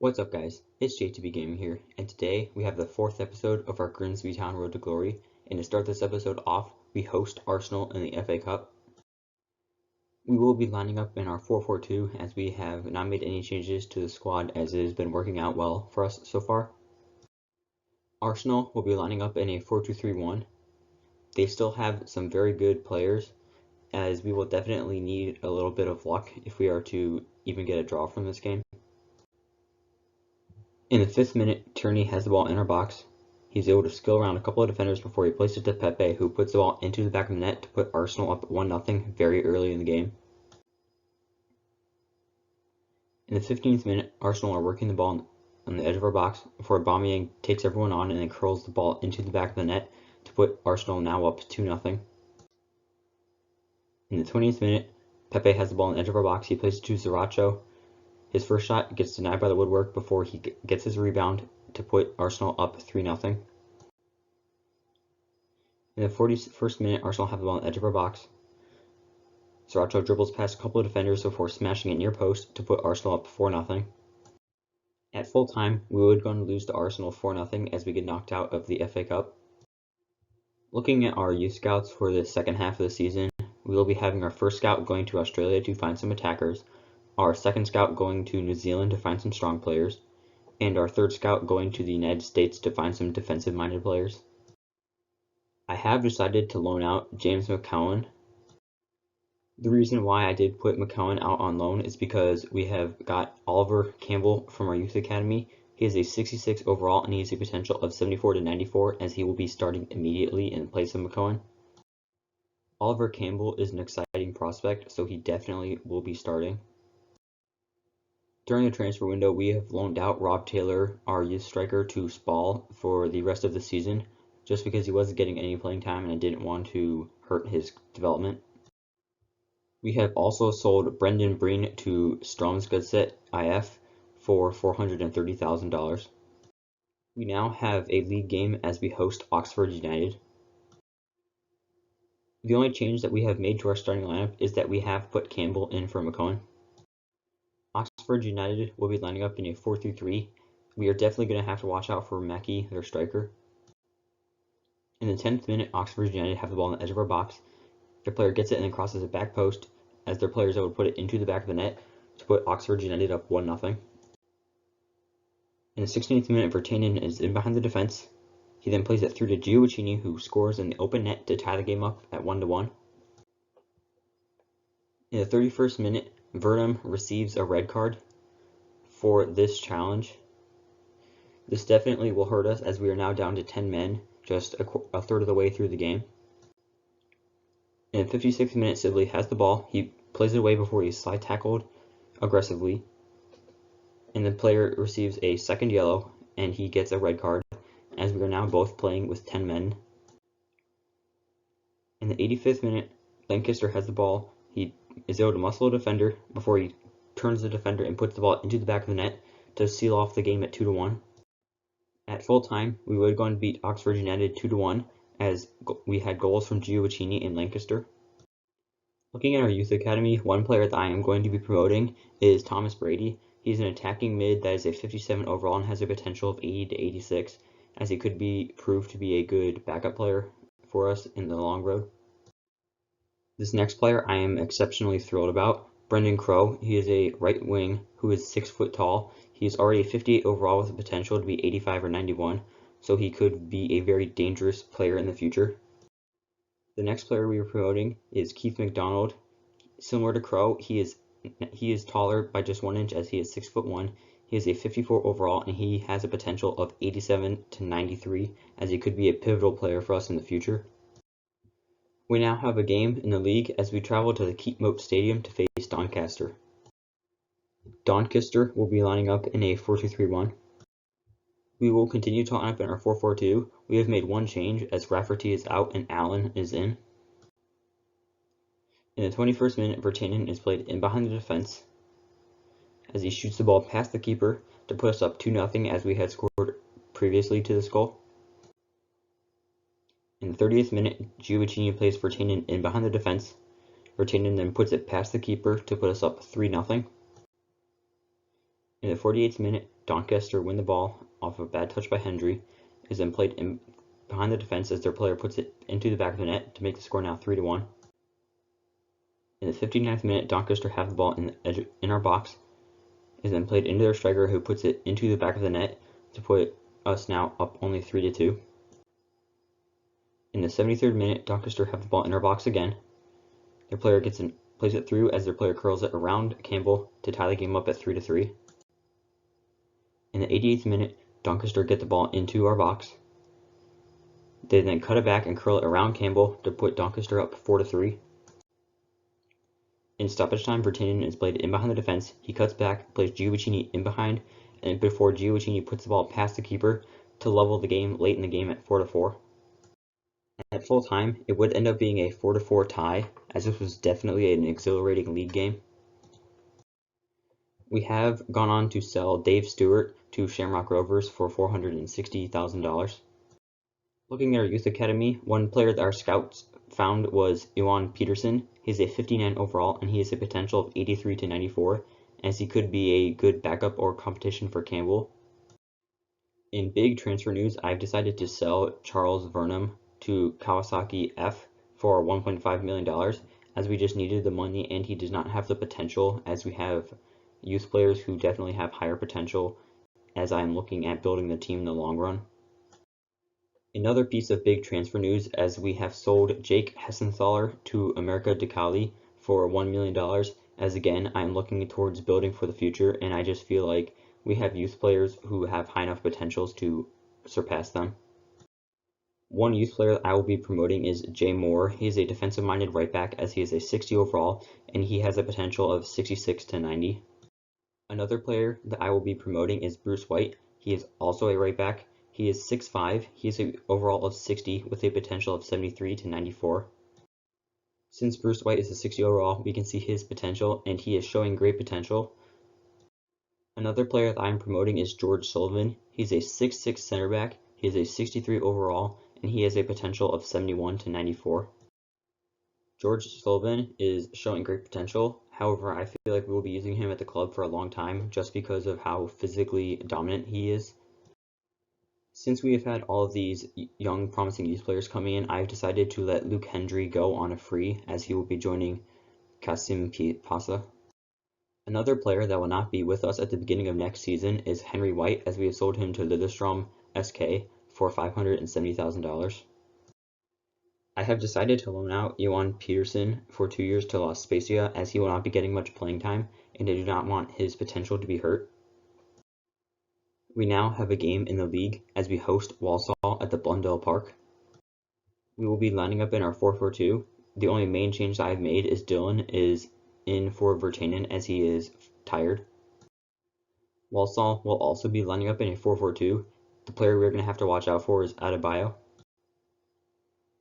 What's up guys, it's JTB Gaming here, and today we have the 4th episode of our Grimsby Town Road to Glory, and to start this episode off, we host Arsenal in the FA Cup. We will be lining up in our 4-4-2 as we have not made any changes to the squad as it has been working out well for us so far. Arsenal will be lining up in a 4-2-3-1. They still have some very good players, as we will definitely need a little bit of luck if we are to even get a draw from this game. In the 5th minute, Tierney has the ball in our box. He's able to skill around a couple of defenders before he places it to Pepe, who puts the ball into the back of the net to put Arsenal up 1-0 very early in the game. In the 15th minute, Arsenal are working the ball on the edge of our box before Aubameyang takes everyone on and then curls the ball into the back of the net to put Arsenal now up 2-0. In the 20th minute, Pepe has the ball on the edge of our box. He plays it to Zaracho. His first shot gets denied by the woodwork before he gets his rebound to put Arsenal up 3-0. In the 41st minute, Arsenal have the ball on the edge of our box. Zaracho dribbles past a couple of defenders before smashing it near post to put Arsenal up 4-0. At full time, we would go and lose to Arsenal 4-0 as we get knocked out of the FA Cup. Looking at our youth scouts for the second half of the season, we will be having our first scout going to Australia to find some attackers, our second scout going to New Zealand to find some strong players, and our third scout going to the United States to find some defensive-minded players. I have decided to loan out James McCowan. The reason why I did put McCowan out on loan is because we have got Oliver Campbell from our youth academy. He is a 66 overall and he has a potential of 74 to 94 as he will be starting immediately in place of McCowan. Oliver Campbell is an exciting prospect, so he definitely will be starting. During the transfer window, we have loaned out Rob Taylor, our youth striker, to Spal for the rest of the season, just because he wasn't getting any playing time and I didn't want to hurt his development. We have also sold Brendan Breen to Strømsgodset IF for $430,000. We now have a league game as we host Oxford United. The only change that we have made to our starting lineup is that we have put Campbell in for McCowan. Oxford United will be lining up in a 4-3-3. We are definitely going to have to watch out for Mackie, their striker. In the 10th minute, Oxford United have the ball on the edge of our box. Their player gets it and then crosses it back post, as their player is able to put it into the back of the net to put Oxford United up 1-0. In the 16th minute, Vertanen is in behind the defense. He then plays it through to Gioacchini, who scores in the open net to tie the game up at 1-1. In the 31st minute, Verdum receives a red card for this challenge. This definitely will hurt us as we are now down to 10 men, just a third of the way through the game. In the 56th minute, Sibley has the ball. He plays it away before he's slide tackled aggressively, and the player receives a second yellow, and he gets a red card, as we are now both playing with 10 men. In the 85th minute, Lancaster has the ball. He is able to muscle a defender before he turns the defender and puts the ball into the back of the net to seal off the game at 2-1. At full time, we would go and beat Oxford United 2-1 as we had goals from Gioacchini and Lancaster. Looking at our youth academy, one player that I am going to be promoting is Thomas Brady. He's an attacking mid that is a 57 overall and has a potential of 80 to 86, as he could be proved to be a good backup player for us in the long road. This next player I am exceptionally thrilled about, Brendan Crowe. He is a right wing who is 6 foot tall. He is already 58 overall with the potential to be 85 or 91, so he could be a very dangerous player in the future. The next player we are promoting is Keith McDonald. Similar to Crowe, he is taller by just 1 inch as he is 6'1". He is a 54 overall and he has a potential of 87 to 93 as he could be a pivotal player for us in the future. We now have a game in the league as we travel to the Keepmoat Stadium to face Doncaster. Doncaster will be lining up in a 4-2-3-1. We will continue to line up in our 4-4-2. We have made one change as Rafferty is out and Allen is in. In the 21st minute, Vertanen is played in behind the defense as he shoots the ball past the keeper to put us up 2-0 as we had scored previously to this goal. In the 30th minute, Gioacchini plays Vertanen in behind the defense. Vertanen then puts it past the keeper to put us up 3-0. In the 48th minute, Doncaster win the ball off of a bad touch by Hendry, is then played behind the defense as their player puts it into the back of the net to make the score now 3-1. In the 59th minute, Doncaster have the ball in our box, is then played into their striker who puts it into the back of the net to put us now up only 3-2. In the 73rd minute, Doncaster have the ball in our box again. Their player plays it through as their player curls it around Campbell to tie the game up at 3-3. In the 88th minute, Doncaster get the ball into our box. They then cut it back and curl it around Campbell to put Doncaster up 4-3. In stoppage time, Vertanen is played in behind the defense. He cuts back, plays Gioacchini in behind, and before Gioacchini puts the ball past the keeper to level the game late in the game at 4-4. At full time, it would end up being a 4-4 tie, as this was definitely an exhilarating league game. We have gone on to sell Dave Stewart to Shamrock Rovers for $460,000. Looking at our youth academy, one player that our scouts found was Iwan Peterson. He's a 59 overall, and he has a potential of 83 to 94, as he could be a good backup or competition for Campbell. In big transfer news, I've decided to sell Charles Vernam to Kawasaki F for $1.5 million, as we just needed the money and he does not have the potential, as we have youth players who definitely have higher potential, as I'm looking at building the team in the long run. Another piece of big transfer news, as we have sold Jake Hessenthaler to America de Cali for $1 million, as again, I'm looking towards building for the future, and I just feel like we have youth players who have high enough potentials to surpass them. One youth player that I will be promoting is Jay Moore. He is a defensive-minded right back, as he is a 60 overall, and he has a potential of 66 to 90. Another player that I will be promoting is Bruce White. He is also a right back. He is 6'5". He has an overall of 60 with a potential of 73 to 94. Since Bruce White is a 60 overall, we can see his potential, and he is showing great potential. Another player that I am promoting is George Sullivan. He's a 6'6" center back. He is a 63 overall, and he has a potential of 71 to 94. George Sullivan is showing great potential. However, I feel like we will be using him at the club for a long time just because of how physically dominant he is. Since we have had all of these young promising youth players coming in, I've decided to let Luke Hendry go on a free, as he will be joining Kasim Pasa. Another player that will not be with us at the beginning of next season is Henry White, as we have sold him to Lillestrøm SK for $570,000. I have decided to loan out Iwan Peterson for 2 years to Las Spezia, as he will not be getting much playing time, and I do not want his potential to be hurt. We now have a game in the league as we host Walsall at the Blundell Park. We will be lining up in our 4-4-2. The only main change that I've made is Dylan is in for Vertanen, as he is tired. Walsall will also be lining up in a 4-4-2. The player we're going to have to watch out for is Adebayo.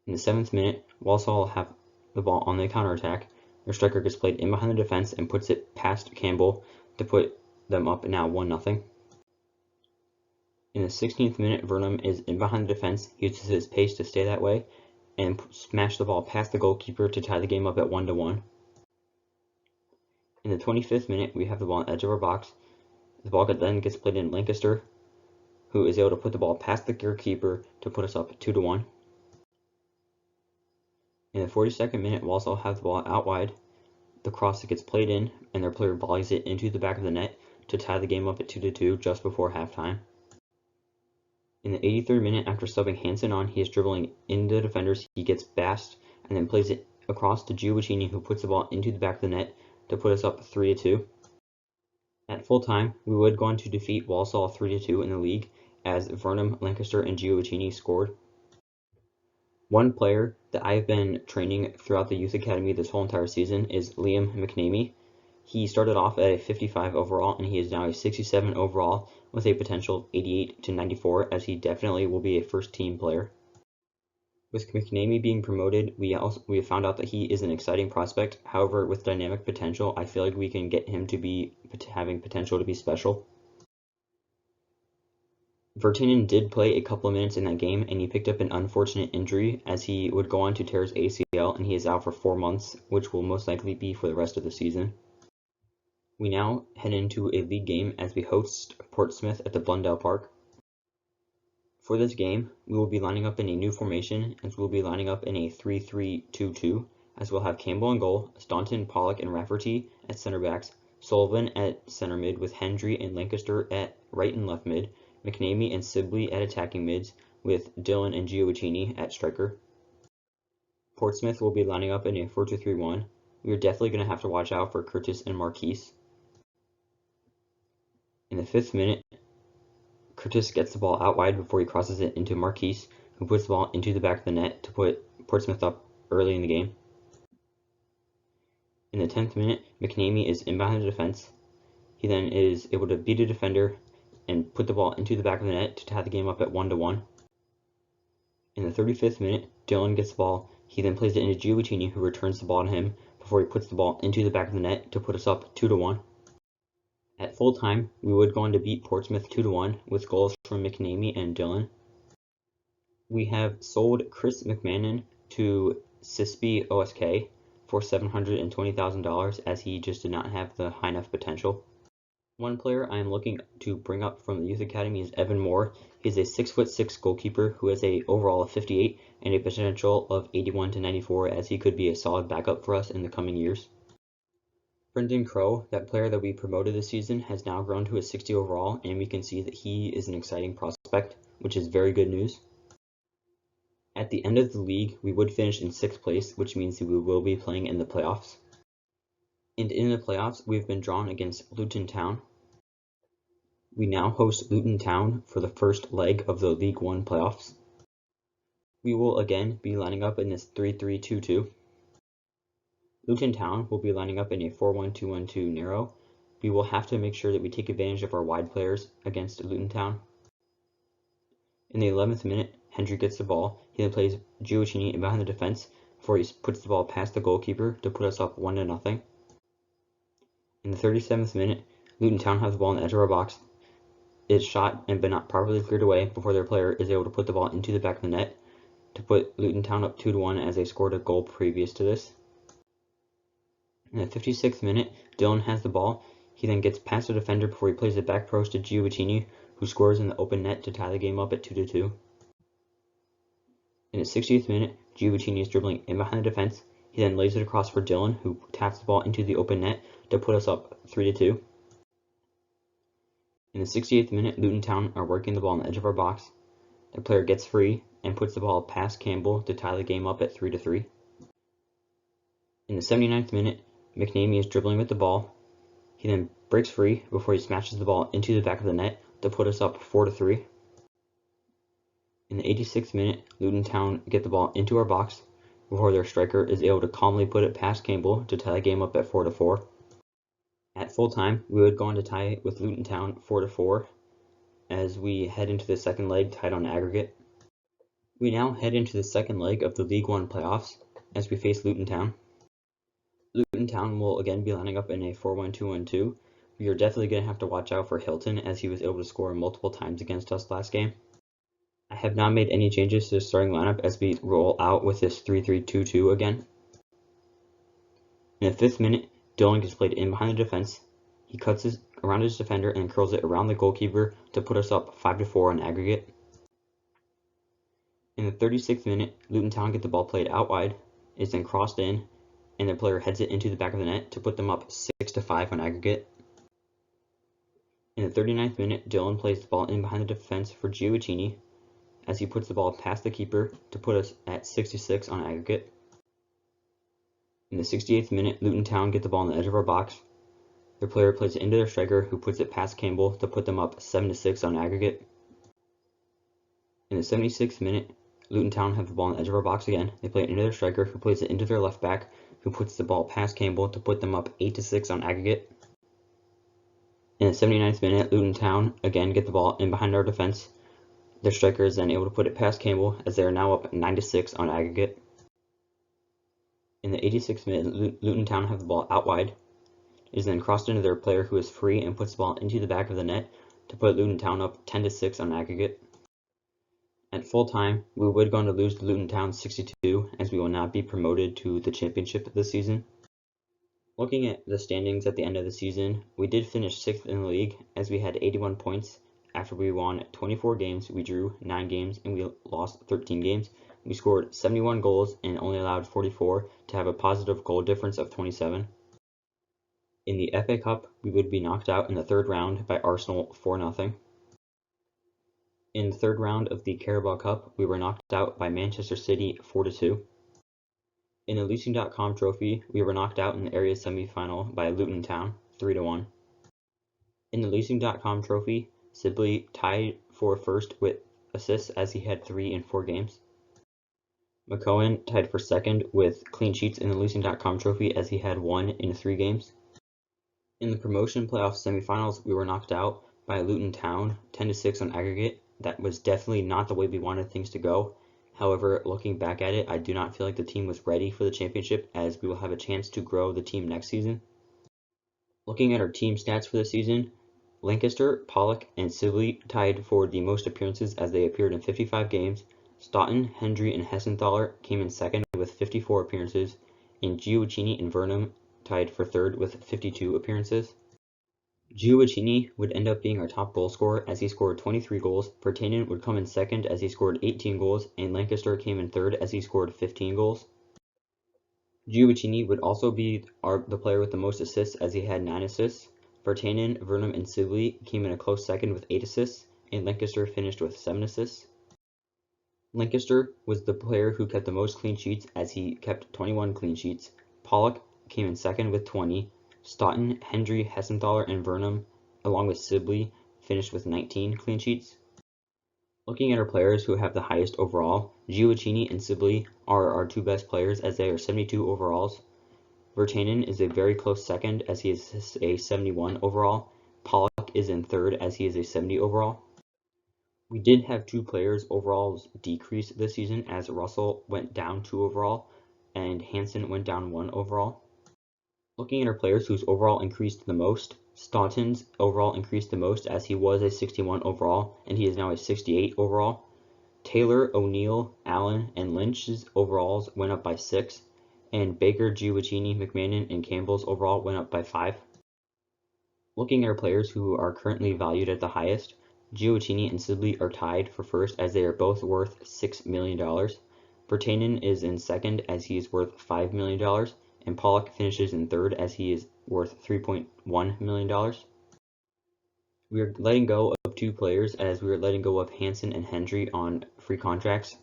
In the 7th minute, Walsall have the ball on the counterattack. Their striker gets played in behind the defense and puts it past Campbell to put them up now 1-0. In the 16th minute, Vernam is in behind the defense. He uses his pace to stay that way and smash the ball past the goalkeeper to tie the game up at 1-1. In the 25th minute, we have the ball on the edge of our box. The ball then gets played in Lancaster, who is able to put the ball past the goalkeeper to put us up 2-1. In the 42nd minute, Walsall have the ball out wide. The cross gets played in, and their player volleys it into the back of the net to tie the game up at 2-2 just before halftime. In the 83rd minute, after subbing Hansen on, he is dribbling into the defenders. He gets bashed and then plays it across to Gioacchini, who puts the ball into the back of the net to put us up 3-2. At full time, we would go on to defeat Walsall 3-2 in the league, as Vernam, Lancaster, and Gioacchini scored. One player that I've been training throughout the youth academy this whole entire season is Liam McNamee. He started off at a 55 overall, and he is now a 67 overall with a potential of 88 to 94, as he definitely will be a first team player. With McNamee being promoted, we have found out that he is an exciting prospect. However, with dynamic potential, I feel like we can get him to be having potential to be special. Vertanen did play a couple of minutes in that game, and he picked up an unfortunate injury, as he would go on to tear his ACL, and he is out for 4 months, which will most likely be for the rest of the season. We now head into a league game as we host Portsmouth at the Blundell Park. For this game, we will be lining up in a new formation, as we'll be lining up in a 3-3-2-2, as we'll have Campbell in goal, Staunton, Pollock, and Rafferty at center backs, Sullivan at center mid with Hendry and Lancaster at right and left mid, McNamee and Sibley at attacking mids with Dillon and Gioacchini at striker. Portsmouth will be lining up in a 4-2-3-1. We are definitely going to have to watch out for Curtis and Marquise. In the 5th minute, Curtis gets the ball out wide before he crosses it into Marquise, who puts the ball into the back of the net to put Portsmouth up early in the game. In the 10th minute, McNamee is in behind the defense. He then is able to beat a defender and put the ball into the back of the net to tie the game up at 1-1. In the 35th minute, Dillon gets the ball. He then plays it into Gioacchini, who returns the ball to him before he puts the ball into the back of the net to put us up 2-1. At full time, we would go on to beat Portsmouth 2-1 with goals from McNamee and Dillon. We have sold Chris McMahon to Sisby OSK for $720,000 as he just did not have the high enough potential. One player I am looking to bring up from the youth academy is Evan Moore. He is a 6'6" goalkeeper who has a overall of 58 and a potential of 81 to 94, as he could be a solid backup for us in the coming years. Brendan Crowe, that player that we promoted this season, has now grown to a 60 overall, and we can see that he is an exciting prospect, which is very good news. At the end of the league, we would finish in 6th place, which means that we will be playing in the playoffs. And in the playoffs, we've been drawn against Luton Town. We now host Luton Town for the first leg of the League One playoffs. We will again be lining up in this 3-3-2-2. Luton Town will be lining up in a 4-1-2-1-2 narrow. We will have to make sure that we take advantage of our wide players against Luton Town. In the 11th minute, Hendry gets the ball. He then plays Gioacchini in behind the defense before he puts the ball past the goalkeeper to put us up 1-0. In the 37th minute, Luton Town has the ball on the edge of our box. It's shot and but not properly cleared away before their player is able to put the ball into the back of the net to put Luton Town up 2-1 as they scored a goal previous to this. In the 56th minute, Dillon has the ball. He then gets past the defender before he plays it back post to Gioacchini, who scores in the open net to tie the game up at 2-2. In the 60th minute, Gioacchini is dribbling in behind the defense. He then lays it across for Dillon, who taps the ball into the open net to put us up 3-2. In the 68th minute, Luton Town are working the ball on the edge of our box. Their player gets free and puts the ball past Campbell to tie the game up at 3-3. In the 79th minute, McNamee is dribbling with the ball. He then breaks free before he smashes the ball into the back of the net to put us up 4-3. In the 86th minute, Luton Town get the ball into our box before their striker is able to calmly put it past Campbell to tie the game up at 4-4. At full time, we would go on to tie with Luton Town 4-4 as we head into the second leg tied on aggregate. We now head into the second leg of the League One playoffs as we face Luton Town. Luton Town will again be lining up in a 4-1-2-1-2. We are definitely going to have to watch out for Hilton as he was able to score multiple times against us last game. I have not made any changes to the starting lineup as we roll out with this 3-3-2-2 again. In the 5th minute, Dillon gets played in behind the defense. He cuts around his defender and curls it around the goalkeeper to put us up 5-4 on aggregate. In the 36th minute, Luton Town get the ball played out wide. It is then crossed in, and their player heads it into the back of the net to put them up 6-5 on aggregate. In the 39th minute, Dillon plays the ball in behind the defense for Gioacchini as he puts the ball past the keeper to put us at 66 on aggregate. In the 68th minute, Luton Town get the ball on the edge of our box. Their player plays it into their striker, who puts it past Campbell to put them up 7-6 on aggregate. In the 76th minute, Luton Town have the ball on the edge of our box again. They play it into their striker, who plays it into their left back, who puts the ball past Campbell to put them up 8-6 on aggregate. In the 79th minute, Luton Town again get the ball in behind our defense. Their striker is then able to put it past Campbell as they are now up 9-6 on aggregate. In the 86th minute, Luton Town have the ball out wide. It is then crossed into their player, who is free and puts the ball into the back of the net to put Luton Town up 10-6 on aggregate. At full time, we would go on to lose to Luton Town 62 as we will not be promoted to the championship this season. Looking at the standings at the end of the season, we did finish 6th in the league as we had 81 points after we won 24 games, we drew 9 games, and we lost 13 games. We scored 71 goals and only allowed 44 to have a positive goal difference of 27. In the FA Cup, we would be knocked out in the third round by Arsenal 4-0. In the third round of the Carabao Cup, we were knocked out by Manchester City 4-2. In the Leasing.com Trophy, we were knocked out in the area semi-final by Luton Town 3-1. In the Leasing.com Trophy, Sibley tied for first with assists as he had 3 in 4 games. McCohen tied for second with clean sheets in the Leasing.com Trophy as he had 1 in 3 games. In the promotion playoff semifinals, we were knocked out by Luton Town 10-6 on aggregate. That was definitely not the way we wanted things to go. However, looking back at it, I do not feel like the team was ready for the championship, as we will have a chance to grow the team next season. Looking at our team stats for the season, Lancaster, Pollock, and Sibley tied for the most appearances as they appeared in 55 games. Stoughton, Hendry, and Hessenthaler came in second with 54 appearances, and Gioacchini and Vernum tied for third with 52 appearances. Gioacchini would end up being our top goal scorer as he scored 23 goals. Pertanen would come in second as he scored 18 goals, and Lancaster came in third as he scored 15 goals. Gioacchini would also be the player with the most assists as he had 9 assists. Pertanen, Vernum, and Sibley came in a close second with 8 assists, and Lancaster finished with 7 assists. Lancaster was the player who kept the most clean sheets as he kept 21 clean sheets. Pollock came in second with 20. Stoughton, Hendry, Hessenthaler, and Vernum, along with Sibley, finished with 19 clean sheets. Looking at our players who have the highest overall, Gioacchini and Sibley are our 2 best players as they are 72 overalls. Vertanen is a very close second as he is a 71 overall. Pollock is in third as he is a 70 overall. We did have 2 players' overalls decrease this season as Russell went down 2 overall and Hansen went down 1 overall. Looking at our players whose overall increased the most, Staunton's overall increased the most as he was a 61 overall and he is now a 68 overall. Taylor, O'Neill, Allen, and Lynch's overalls went up by 6, and Baker, Gioacchini, McMahon, and Campbell's overall went up by 5. Looking at our players who are currently valued at the highest, Gioacchini and Sibley are tied for first as they are both worth $6 million. Pertanen is in second as he is worth $5 million, and Pollock finishes in third as he is worth $3.1 million. We are letting go of 2 players as we are letting go of Hansen and Hendry on free contracts.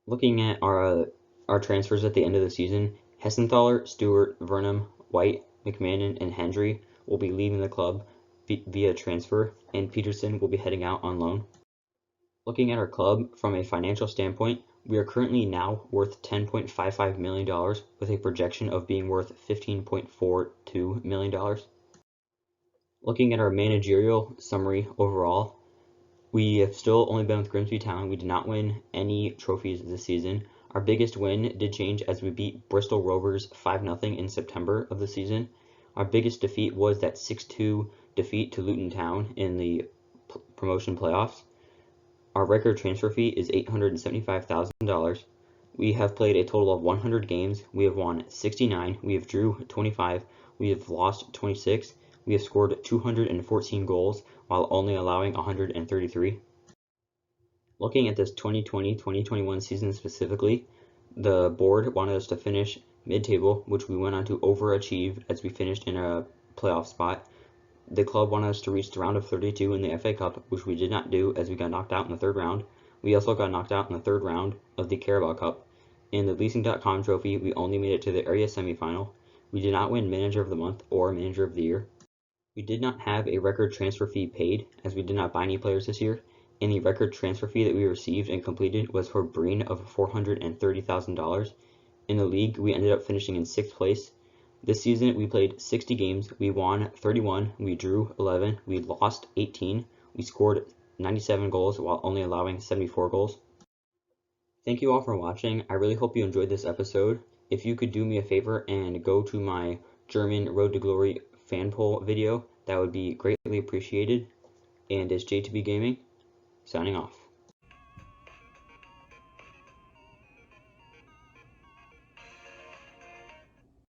Looking at our transfers at the end of the season, Hessenthaler, Stewart, Vernum, White, McMahon, and Hendry will be leaving the club via transfer, and Peterson will be heading out on loan. Looking at our club from a financial standpoint, we are currently now worth $10.55 million with a projection of being worth $15.42 million. Looking at our managerial summary overall, we have still only been with Grimsby Town. We did not win any trophies this season. Our biggest win did change as we beat Bristol Rovers 5-0 in September of the season. Our biggest defeat was that 6-2 defeat to Luton Town in the promotion playoffs. Our record transfer fee is $875,000. We have played a total of 100 games. We have won 69. We have drew 25. We have lost 26. We have scored 214 goals while only allowing 133. Looking at this 2020-2021 season specifically, the board wanted us to finish mid-table, which we went on to overachieve as we finished in a playoff spot. The club wanted us to reach the round of 32 in the FA Cup, which we did not do as we got knocked out in the third round. We also got knocked out in the third round of the Carabao Cup. In the Leasing.com Trophy, we only made it to the area semifinal. We did not win Manager of the Month or Manager of the Year. We did not have a record transfer fee paid as we did not buy any players this year, and the record transfer fee that we received and completed was for Breen of $430,000. In the league, we ended up finishing in 6th place. This season, we played 60 games. We won 31, we drew 11, we lost 18, we scored 97 goals while only allowing 74 goals. Thank you all for watching. I really hope you enjoyed this episode. If you could do me a favor and go to my German Road to Glory fan poll video, that would be greatly appreciated. And it's J2B Gaming, signing off.